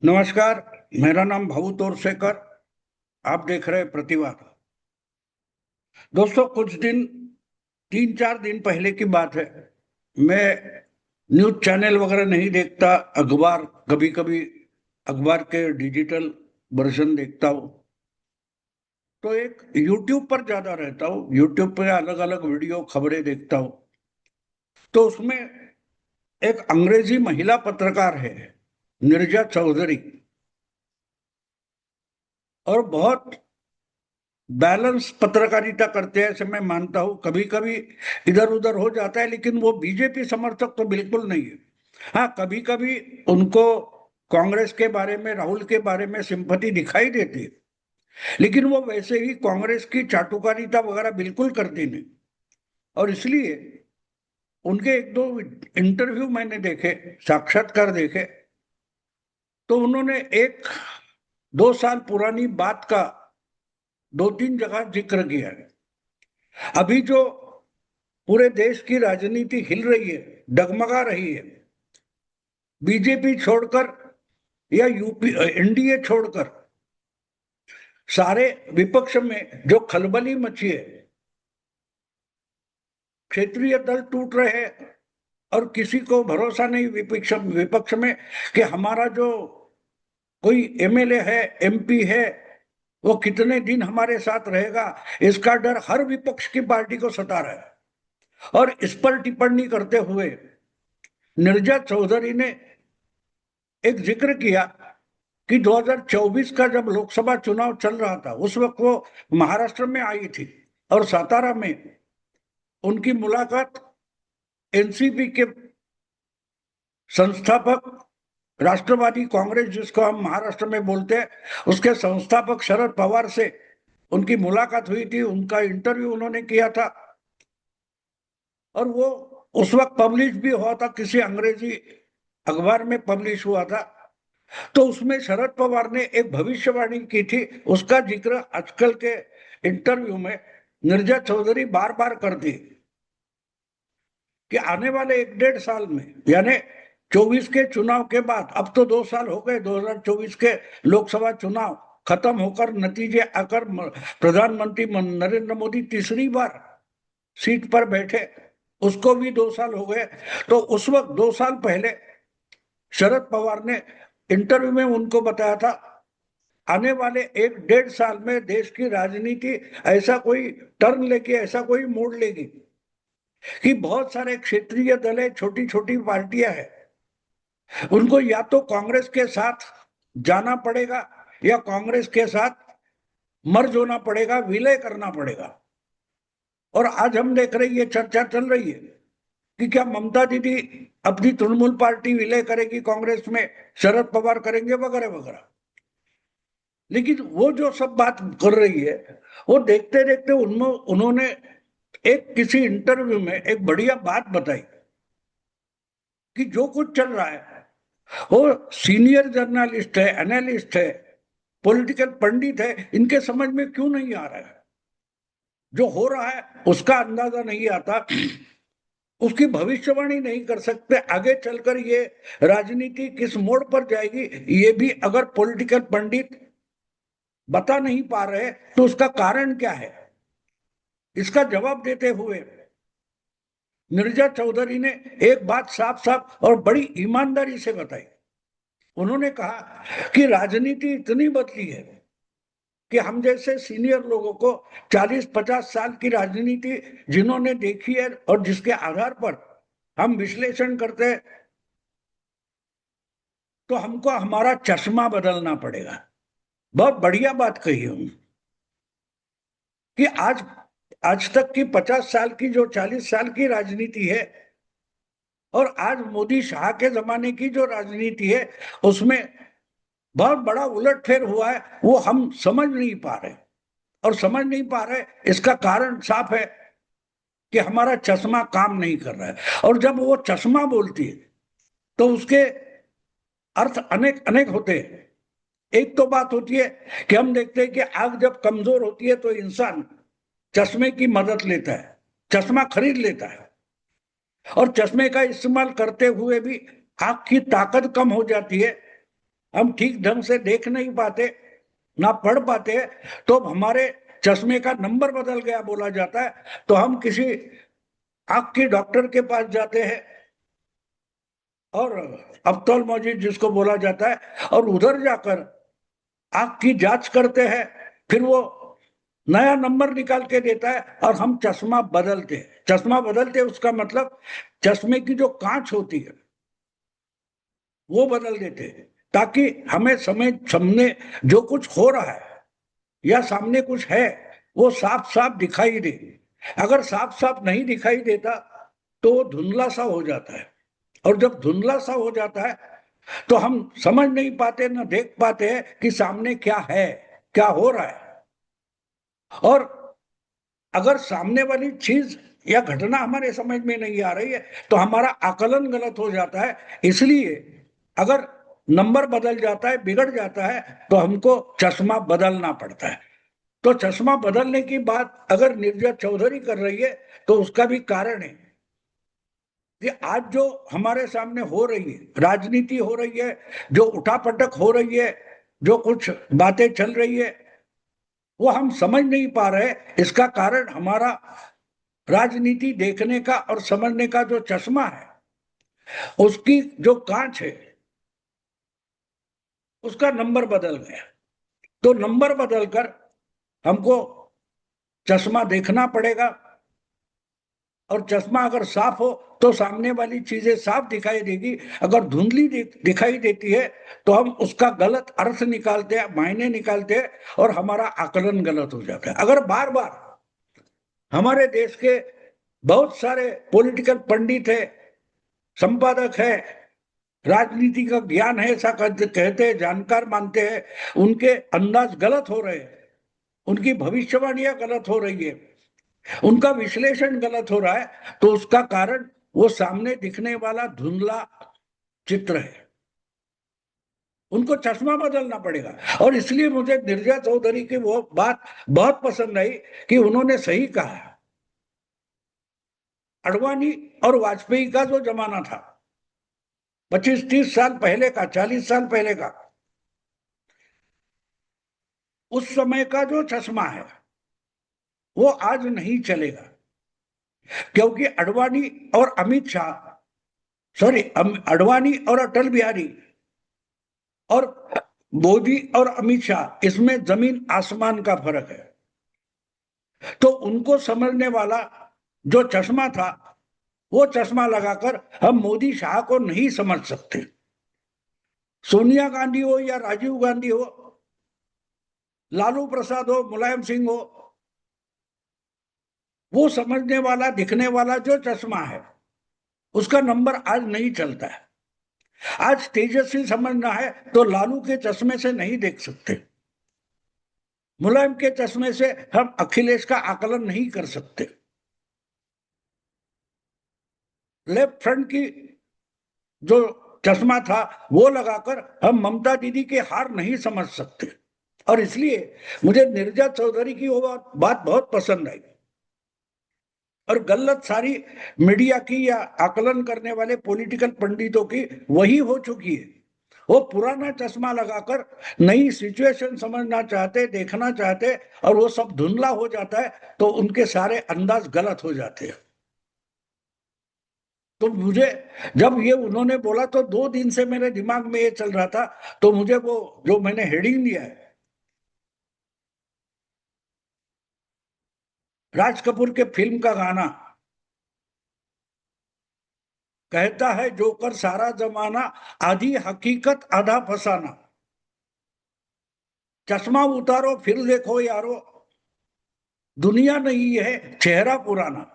नमस्कार। मेरा नाम भाऊ तोरसेकर। आप देख रहे हैं प्रतिवाद। दोस्तों, कुछ दिन 3-4 दिन पहले की बात है। मैं न्यूज चैनल वगैरह नहीं देखता, अखबार कभी कभी अखबार के डिजिटल वर्जन देखता हूँ। तो एक यूट्यूब पर ज्यादा रहता हूँ, यूट्यूब पे अलग अलग वीडियो खबरें देखता हूँ। तो उसमें एक अंग्रेजी महिला पत्रकार है, नीरजा चौधरी, और बहुत बैलेंस पत्रकारिता करते हैं ऐसे मैं मानता हूं। कभी कभी इधर उधर हो जाता है, लेकिन वो बीजेपी समर्थक तो बिल्कुल नहीं है। हाँ, कभी कभी उनको कांग्रेस के बारे में, राहुल के बारे में सिंपैथी दिखाई देती है, लेकिन वो वैसे ही कांग्रेस की चाटुकारिता वगैरह बिल्कुल करती नहीं। और इसलिए उनके एक दो इंटरव्यू मैंने देखे, साक्षात्कार देखे, तो उन्होंने एक 2 साल पुरानी बात का 2-3 जगह जिक्र किया है। अभी जो पूरे देश की राजनीति हिल रही है, डगमगा रही है, बीजेपी छोड़कर या यूपी एनडीए छोड़कर सारे विपक्ष में जो खलबली मची है, क्षेत्रीय दल टूट रहे हैं और किसी को भरोसा नहीं विपक्ष विपक्ष में कि हमारा जो कोई एमएलए है, एमपी है, वो कितने दिन हमारे साथ रहेगा, इसका डर हर विपक्ष की पार्टी को सता रहा है। और इस पर टिप्पणी करते हुए नीरजा चौधरी ने एक जिक्र किया कि 2024 का जब लोकसभा चुनाव चल रहा था, उस वक्त वो महाराष्ट्र में आई थी और सातारा में उनकी मुलाकात एनसीपी के संस्थापक, राष्ट्रवादी कांग्रेस जिसको हम महाराष्ट्र में बोलते हैं, उसके संस्थापक शरद पवार से उनकी मुलाकात हुई थी। उनका इंटरव्यू उन्होंने किया था और वो उस वक्त पब्लिश भी हुआ था, किसी अंग्रेजी अखबार में पब्लिश हुआ था। तो उसमें शरद पवार ने एक भविष्यवाणी की थी, उसका जिक्र आजकल के इंटरव्यू में नीरजा चौधरी बार बार करती कि आने वाले 1-1.5 साल में, यानी 24 के चुनाव के बाद, अब तो 2 साल हो गए, 2024 के लोकसभा चुनाव खत्म होकर नतीजे आकर प्रधानमंत्री नरेंद्र मोदी तीसरी बार सीट पर बैठे, उसको भी 2 साल हो गए। तो उस वक्त 2 साल पहले शरद पवार ने इंटरव्यू में उनको बताया था, आने वाले 1-1.5 साल में देश की राजनीति ऐसा कोई टर्न लेगी, ऐसा कोई मोड़ लेगी कि बहुत सारे क्षेत्रीय दल है, छोटी छोटी पार्टियां हैं, उनको या तो कांग्रेस के साथ जाना पड़ेगा या कांग्रेस के साथ मर्ज होना पड़ेगा, विलय करना पड़ेगा। और आज हम देख रहे हैं, ये चर्चा चल रही है कि क्या ममता दीदी अपनी तृणमूल पार्टी विलय करेगी कांग्रेस में, शरद पवार करेंगे, वगैरह वगैरह। लेकिन वो जो सब बात कर रही है, वो देखते देखते उनमें उन्होंने एक किसी इंटरव्यू में एक बढ़िया बात बताई कि जो कुछ चल रहा है, वो सीनियर जर्नलिस्ट है, एनालिस्ट है, पॉलिटिकल पंडित है, इनके समझ में क्यों नहीं आ रहा है। जो हो रहा है उसका अंदाजा नहीं आता, उसकी भविष्यवाणी नहीं कर सकते आगे चलकर ये राजनीति किस मोड़ पर जाएगी। ये भी अगर पॉलिटिकल पंडित बता नहीं पा रहे तो उसका कारण क्या है, इसका जवाब देते हुए नीरजा चौधरी ने एक बात साफ साफ और बड़ी ईमानदारी से बताई। उन्होंने कहा कि राजनीति इतनी बदली है कि हम जैसे सीनियर लोगों को 40-50 साल की राजनीति जिन्होंने देखी है और जिसके आधार पर हम विश्लेषण करते हैं, तो हमको हमारा चश्मा बदलना पड़ेगा। बहुत बढ़िया बात कही उन्होंने कि आज आज तक की 50 साल की, जो 40 साल की राजनीति है, और आज मोदी शाह के जमाने की जो राजनीति है, उसमें बहुत बड़ा उलटफेर हुआ है। वो हम समझ नहीं पा रहे, और समझ नहीं पा रहे इसका कारण साफ है कि हमारा चश्मा काम नहीं कर रहा है। और जब वो चश्मा बोलती है तो उसके अर्थ अनेक अनेक होते हैं। एक तो बात होती है कि हम देखते हैं कि आंख जब कमजोर होती है तो इंसान चश्मे की मदद लेता है, चश्मा खरीद लेता है, और चश्मे का इस्तेमाल करते हुए भी आंख की ताकत कम हो जाती है, हम ठीक ढंग से देख नहीं पाते, ना पढ़ पाते, तो हमारे चश्मे का नंबर बदल गया बोला जाता है, तो हम किसी आंख के डॉक्टर के पास जाते हैं और ऑप्थेल्मोलॉजिस्ट जिसको बोला जाता है, और उधर जाकर आंख की जांच करते हैं, फिर वो नया नंबर निकाल के देता है और हम चश्मा बदलते हैं। चश्मा बदलते उसका मतलब चश्मे की जो कांच होती है वो बदल देते हैं, ताकि हमें समय सामने जो कुछ हो रहा है या सामने कुछ है वो साफ साफ दिखाई दे। अगर साफ साफ नहीं दिखाई देता तो वो धुंधला सा हो जाता है, और जब धुंधला सा हो जाता है तो हम समझ नहीं पाते, ना देख पाते हैं कि सामने क्या है, क्या हो रहा है। और अगर सामने वाली चीज या घटना हमारे समझ में नहीं आ रही है तो हमारा आकलन गलत हो जाता है। इसलिए अगर नंबर बदल जाता है, बिगड़ जाता है, तो हमको चश्मा बदलना पड़ता है। तो चश्मा बदलने की बात अगर निर्जर चौधरी कर रही है तो उसका भी कारण है कि आज जो हमारे सामने हो रही है, राजनीति हो रही है, जो उठापटक हो रही है, जो कुछ बातें चल रही है, वो हम समझ नहीं पा रहे। इसका कारण हमारा राजनीति देखने का और समझने का जो चश्मा है, उसकी जो कांच है, उसका नंबर बदल गया। तो नंबर बदलकर हमको चश्मा देखना पड़ेगा, और चश्मा अगर साफ हो तो सामने वाली चीजें साफ दिखाई देगी। अगर धुंधली दिखाई देती है तो हम उसका गलत अर्थ निकालते हैं, मायने निकालते हैं, और हमारा आकलन गलत हो जाता है। अगर बार बार हमारे देश के बहुत सारे पॉलिटिकल पंडित है, संपादक है, राजनीति का ज्ञान है ऐसा कहते हैं, जानकार मानते हैं, उनके अंदाज गलत हो रहे हैं, उनकी भविष्यवाणियां गलत हो रही है, उनका विश्लेषण गलत हो रहा है, तो उसका कारण वो सामने दिखने वाला धुंधला चित्र है। उनको चश्मा बदलना पड़ेगा। और इसलिए मुझे निर्मला चौधरी की वो बात बहुत पसंद आई कि उन्होंने सही कहा। अडवाणी और वाजपेयी का जो जमाना था, 25-30 साल पहले का, 40 साल पहले का, उस समय का जो चश्मा है वो आज नहीं चलेगा। क्योंकि अडवाणी और अमित शाह, सॉरी, अडवाणी और अटल बिहारी और मोदी और अमित शाह, इसमें जमीन आसमान का फर्क है। तो उनको समझने वाला जो चश्मा था, वो चश्मा लगाकर हम मोदी शाह को नहीं समझ सकते। सोनिया गांधी हो या राजीव गांधी हो, लालू प्रसाद हो, मुलायम सिंह हो, वो समझने वाला, दिखने वाला जो चश्मा है उसका नंबर आज नहीं चलता है। आज तेजस्वी समझना है तो लालू के चश्मे से नहीं देख सकते, मुलायम के चश्मे से हम अखिलेश का आकलन नहीं कर सकते, लेफ्ट फ्रंट की जो चश्मा था वो लगाकर हम ममता दीदी के हार नहीं समझ सकते। और इसलिए मुझे निर्मला चौधरी की वो बात बहुत पसंद आई। और गलत सारी मीडिया की या आकलन करने वाले पॉलिटिकल पंडितों की वही हो चुकी है। वो पुराना चश्मा लगाकर नई सिचुएशन समझना चाहते, देखना चाहते, और वो सब धुंधला हो जाता है तो उनके सारे अंदाज गलत हो जाते हैं। तो मुझे जब ये उन्होंने बोला तो 2 दिन से मेरे दिमाग में ये चल रहा था। तो मुझे वो जो मैंने हेडिंग दिया है, राज कपूर के फिल्म का गाना कहता है, जोकर सारा जमाना, आधी हकीकत आधा फसाना, चश्मा उतारो फिर देखो यारो, दुनिया नहीं है चेहरा पुराना।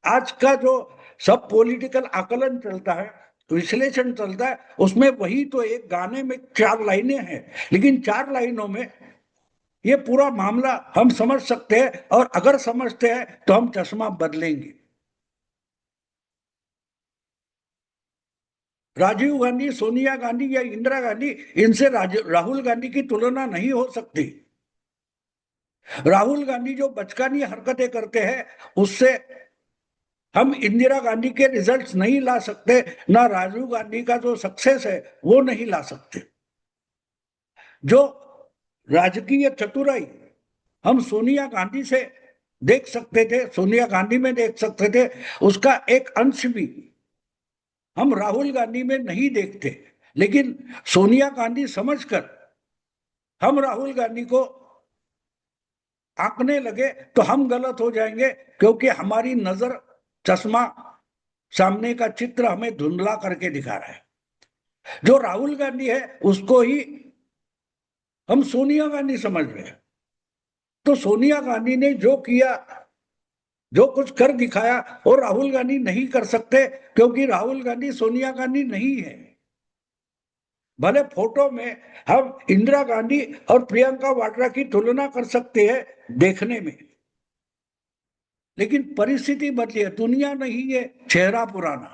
आज का जो सब पॉलिटिकल आकलन चलता है, विश्लेषण चलता है, उसमें वही तो एक गाने में 4 लाइनें हैं, लेकिन 4 लाइनों में ये पूरा मामला हम समझ सकते हैं। और अगर समझते हैं तो हम चश्मा बदलेंगे। राजीव गांधी, सोनिया गांधी या इंदिरा गांधी, इनसे राहुल गांधी की तुलना नहीं हो सकती। राहुल गांधी जो बचकानी हरकतें करते हैं उससे हम इंदिरा गांधी के रिजल्ट्स नहीं ला सकते, ना राजीव गांधी का जो सक्सेस है वो नहीं ला सकते। जो राजकीय चतुराई हम सोनिया गांधी से देख सकते थे, सोनिया गांधी में देख सकते थे, उसका एक अंश भी हम राहुल गांधी में नहीं देखते। लेकिन सोनिया गांधी समझकर हम राहुल गांधी को आंकने लगे तो हम गलत हो जाएंगे, क्योंकि हमारी नजर, चश्मा, सामने का चित्र हमें धुंधला करके दिखा रहा है। जो राहुल गांधी है उसको ही हम सोनिया गांधी समझ रहे हैं। तो सोनिया गांधी ने जो किया, जो कुछ कर दिखाया, और राहुल गांधी नहीं कर सकते, क्योंकि राहुल गांधी सोनिया गांधी नहीं है। भले फोटो में हम इंदिरा गांधी और प्रियंका वाड्रा की तुलना कर सकते हैं देखने में, लेकिन परिस्थिति बदली है, दुनिया नहीं है, चेहरा पुराना।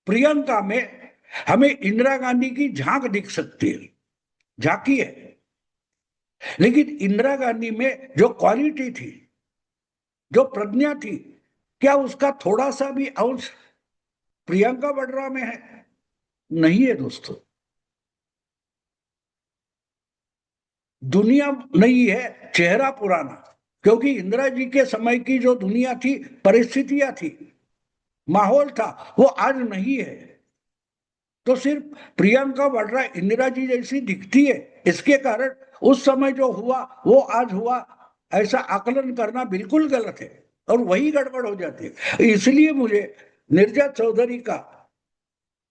प्रियंका में हमें इंदिरा गांधी की झांक दिख सकती है, झांकी है, लेकिन इंदिरा गांधी में जो क्वालिटी थी, जो प्रज्ञा थी, क्या उसका थोड़ा सा भी अंश प्रियंका वाड्रा में है? नहीं है दोस्तों। दुनिया नहीं है, चेहरा पुराना। क्योंकि इंदिरा जी के समय की जो दुनिया थी, परिस्थितियां थी, माहौल था, वो आज नहीं है। तो सिर्फ प्रियंका वाड्रा इंदिरा जी जैसी दिखती है, इसके कारण उस समय जो हुआ वो आज हुआ, ऐसा आकलन करना बिल्कुल गलत है, और वही गड़बड़ हो जाती है। इसलिए मुझे नीरजा चौधरी का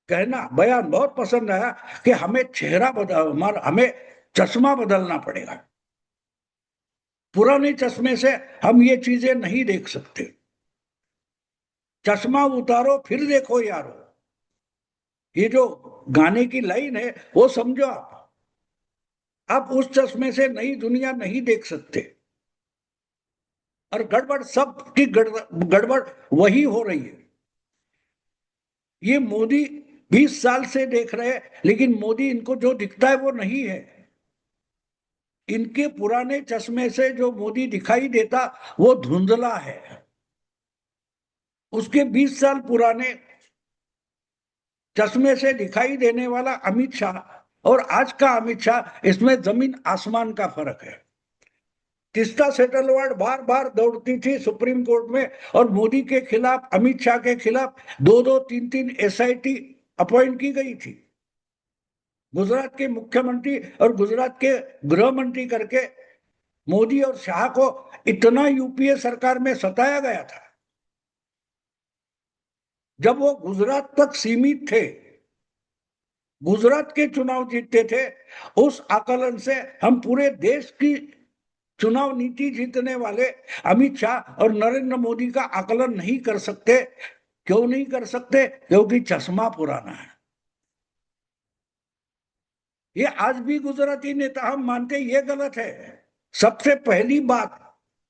कहना, बयान बहुत पसंद आया कि हमें चेहरा बदल, हमें चश्मा बदलना पड़ेगा। पुराने चश्मे से हम ये चीजें नहीं देख सकते। चश्मा उतारो फिर देखो यारो, ये जो गाने की लाइन है वो समझो आप उस चश्मे से नई दुनिया नहीं देख सकते। और गड़बड़, सबकी गड़बड़ वही हो रही है। ये मोदी 20 साल से देख रहे हैं, लेकिन मोदी इनको जो दिखता है वो नहीं है। इनके पुराने चश्मे से जो मोदी दिखाई देता वो धुंधला है। उसके 20 साल पुराने चश्मे से दिखाई देने वाला अमित शाह और आज का अमित शाह, इसमें जमीन आसमान का फर्क है। तीस्ता सेटलवाड बार बार दौड़ती थी सुप्रीम कोर्ट में, और मोदी के खिलाफ, अमित शाह के खिलाफ 2-2, 3-3 एसआईटी अपॉइंट की गई थी। गुजरात के मुख्यमंत्री और गुजरात के गृह मंत्री करके मोदी और शाह को इतना यूपीए सरकार में सताया गया था। जब वो गुजरात तक सीमित थे, गुजरात के चुनाव जीतते थे, उस आकलन से हम पूरे देश की चुनाव नीति जीतने वाले अमित शाह और नरेंद्र मोदी का आकलन नहीं कर सकते। क्यों नहीं कर सकते? क्योंकि चश्मा पुराना है। ये आज भी गुजराती नेता हम मानते, ये गलत है। सबसे पहली बात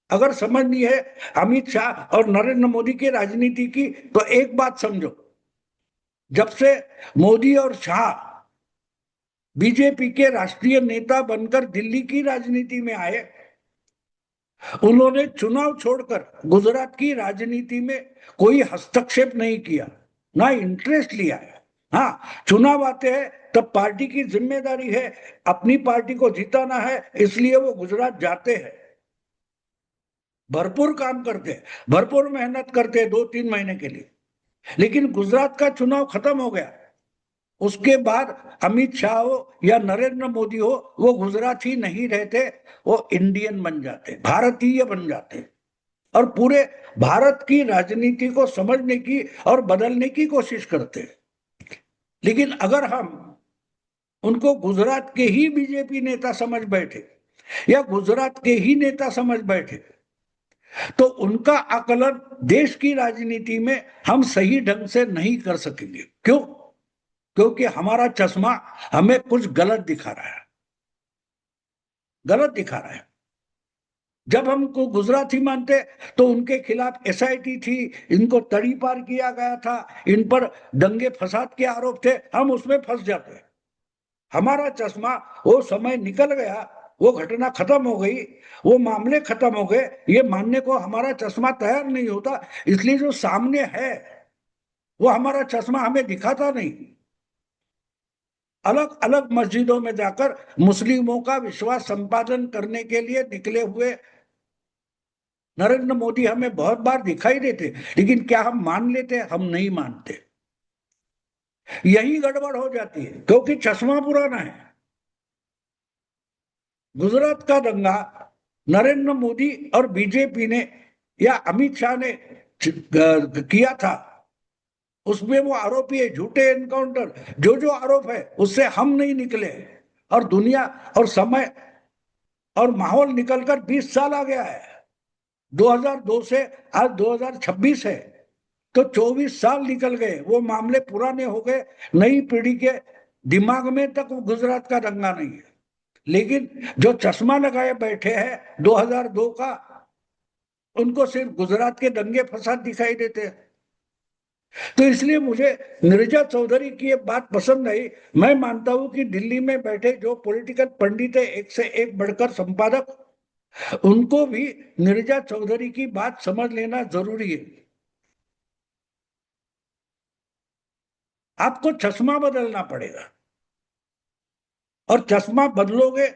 अगर समझनी है अमित शाह और नरेंद्र मोदी की राजनीति की, तो एक बात समझो, जब से मोदी और शाह बीजेपी के राष्ट्रीय नेता बनकर दिल्ली की राजनीति में आए, उन्होंने चुनाव छोड़कर गुजरात की राजनीति में कोई हस्तक्षेप नहीं किया, ना इंटरेस्ट लिया है। हाँ, चुनाव आते हैं तब पार्टी की जिम्मेदारी है, अपनी पार्टी को जिताना है, इसलिए वो गुजरात जाते हैं, भरपूर काम करते हैं, भरपूर मेहनत करते हैं 2-3 महीने के लिए। लेकिन गुजरात का चुनाव खत्म हो गया, उसके बाद अमित शाह हो या नरेंद्र मोदी हो, वो गुजराती नहीं रहते, वो इंडियन बन जाते, भारतीय बन जाते, और पूरे भारत की राजनीति को समझने की और बदलने की कोशिश करते। लेकिन अगर हम उनको गुजरात के ही बीजेपी नेता समझ बैठे या गुजरात के ही नेता समझ बैठे, तो उनका आकलन देश की राजनीति में हम सही ढंग से नहीं कर सकेंगे। क्यों? क्योंकि हमारा चश्मा हमें कुछ गलत दिखा रहा है, गलत दिखा रहा है। जब हमको गुजराती मानते तो उनके खिलाफ एसआईटी थी, इनको तड़ी पार किया गया था, इन पर दंगे फसाद के आरोप थे, हम उसमें फंस जाते। हमारा चश्मा, वो समय निकल गया, वो घटना खत्म हो गई, वो मामले खत्म हो गए, ये मानने को हमारा चश्मा तैयार नहीं होता। इसलिए जो सामने है वो हमारा चश्मा हमें दिखाता नहीं। अलग अलग मस्जिदों में जाकर मुस्लिमों का विश्वास संपादन करने के लिए निकले हुए नरेंद्र मोदी हमें बहुत बार दिखाई देते, लेकिन क्या हम मान लेते? हम नहीं मानते। यही गड़बड़ हो जाती है, क्योंकि चश्मा पुराना है। गुजरात का दंगा नरेंद्र मोदी और बीजेपी ने या अमित शाह ने किया था, उसमें वो आरोपी है, झूठे एनकाउंटर, जो जो आरोप है उससे हम नहीं निकले, और दुनिया और समय और माहौल निकलकर 20 साल आ गया है। 2002 से आज 2026 है, तो 24 साल निकल गए, वो मामले पुराने हो गए, नई पीढ़ी के दिमाग में तक वो गुजरात का दंगा नहीं है। लेकिन जो चश्मा लगाए बैठे हैं 2002 का, उनको सिर्फ गुजरात के दंगे फसाद दिखाई देते हैं। तो इसलिए मुझे नीरजा चौधरी की ये बात पसंद आई। मैं मानता हूं कि दिल्ली में बैठे जो पॉलिटिकल पंडित है, एक से एक बढ़कर संपादक, उनको भी नीरजा चौधरी की बात समझ लेना जरूरी है। आपको चश्मा बदलना पड़ेगा, और चश्मा बदलोगे,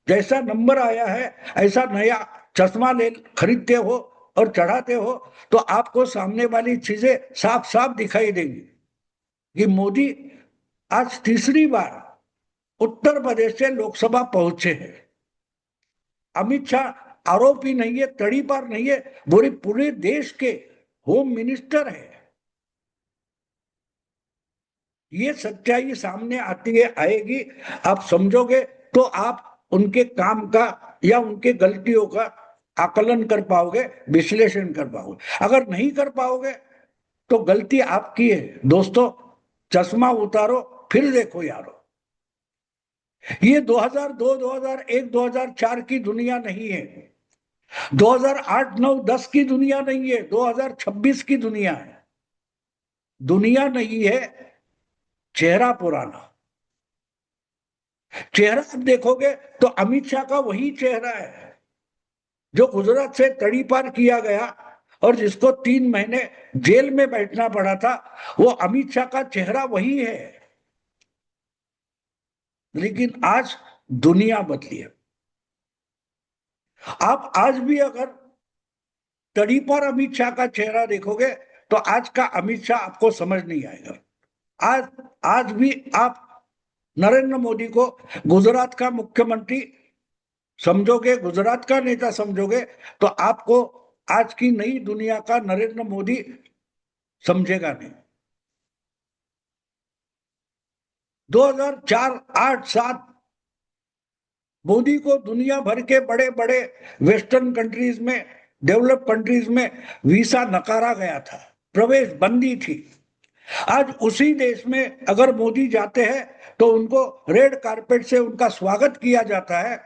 जैसा नंबर आया है ऐसा नया चश्मा ले खरीदते हो और चढ़ाते हो, तो आपको सामने वाली चीजें साफ साफ दिखाई देंगी। कि मोदी आज तीसरी बार उत्तर प्रदेश से लोकसभा पहुंचे हैं। अमित शाह आरोपी नहीं है, तड़ीपार नहीं है, पूरे देश के होम मिनिस्टर है। ये सच्चाई सामने आती है, आएगी, आप समझोगे तो आप उनके काम का या उनके गलतियों का आकलन कर पाओगे, विश्लेषण कर पाओगे। अगर नहीं कर पाओगे तो गलती आपकी है। दोस्तों, चश्मा उतारो, फिर देखो यारो। ये 2002, 2001, 2004 की दुनिया नहीं है। 2008, 9, 10 की दुनिया नहीं है, 2026 की दुनिया है। दुनिया नहीं है, चेहरा पुराना। चेहरा आप देखोगे तो अमित शाह का वही चेहरा है जो गुजरात से तड़ीपार किया गया और जिसको 3 महीने जेल में बैठना पड़ा था। वो अमित शाह का चेहरा वही है। लेकिन आज दुनिया बदली है। आप आज भी अगर तड़ीपार अमित शाह का चेहरा देखोगे तो आज का अमित शाह आपको समझ नहीं आएगा। आज आज भी आप नरेंद्र मोदी को गुजरात का मुख्यमंत्री समझोगे, गुजरात का नेता समझोगे, तो आपको आज की नई दुनिया का नरेंद्र मोदी समझेगा नहीं। 2004, 8, 7 मोदी को दुनिया भर के बड़े बड़े वेस्टर्न कंट्रीज में, डेवलप कंट्रीज में वीसा नकारा गया था, प्रवेश बंदी थी। आज उसी देश में अगर मोदी जाते हैं तो उनको रेड कारपेट से उनका स्वागत किया जाता है।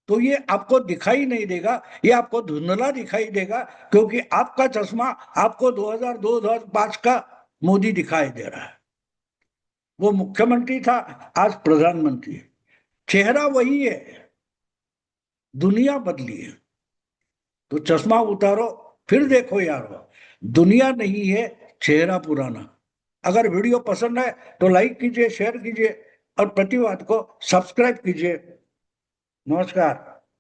तो ये आपको दिखाई नहीं देगा, ये आपको धुंधला दिखाई देगा, क्योंकि आपका चश्मा आपको 2002, 2005 का मोदी दिखाई दे रहा है। वो मुख्यमंत्री था, आज प्रधानमंत्री। चेहरा वही है, दुनिया बदली है। तो चश्मा उतारो, फिर देखो यारो। दुनिया नहीं है, चेहरा पुराना। अगर वीडियो पसंद है तो लाइक कीजिए, शेयर कीजिए और प्रतिवाद को सब्सक्राइब कीजिए। नमस्कार।